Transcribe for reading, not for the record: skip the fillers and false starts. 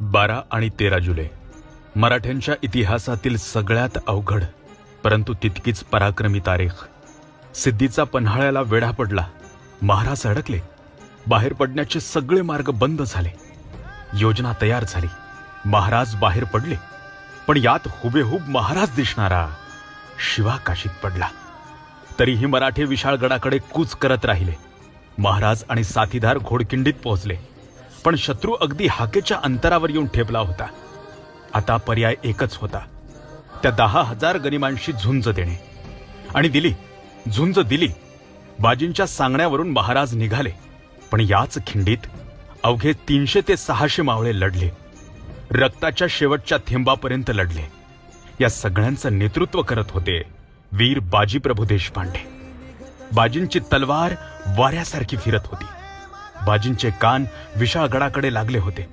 12 आणि 13 जुलै मराठ्यांच्या इतिहासातील सगळ्यात अवघड परंतु तितकीच पराक्रमी तारीख. सिद्धीचा पन्हाळ्याला वेढा पडला. महाराज अडकले. बाहेर पडण्याचे सगळे मार्ग बंद झाले. योजना तयार झाली. महाराज बाहेर पडले. पण यात हुबेहूब महाराज दिसणारा शिवा काशीत पडला. तरीही मराठे विशाळगडाकडे कूच करत राहिले. महाराज आणि साथीदार घोडकिंडीत पोहोचले. पण शत्रू अगदी हाकेच्या अंतरावर येऊन ठेपला होता. आता पर्याय एकच होता, त्या 10,000 गनिमांशी झुंज देणे. आणि दिली. झुंज दिली. बाजींच्या सांगण्यावरून महाराज निघाले. पण याच खिंडीत अवघे 300 ते 600 मावळे लढले. रक्ताच्या शेवटच्या थेंबापर्यंत लढले. या सगळ्यांचं नेतृत्व करत होते वीर बाजीप्रभू देशपांडे. बाजींची तलवार वाऱ्यासारखी फिरत होती. बाजींचे कान विशाळगडाकडे लागले होते.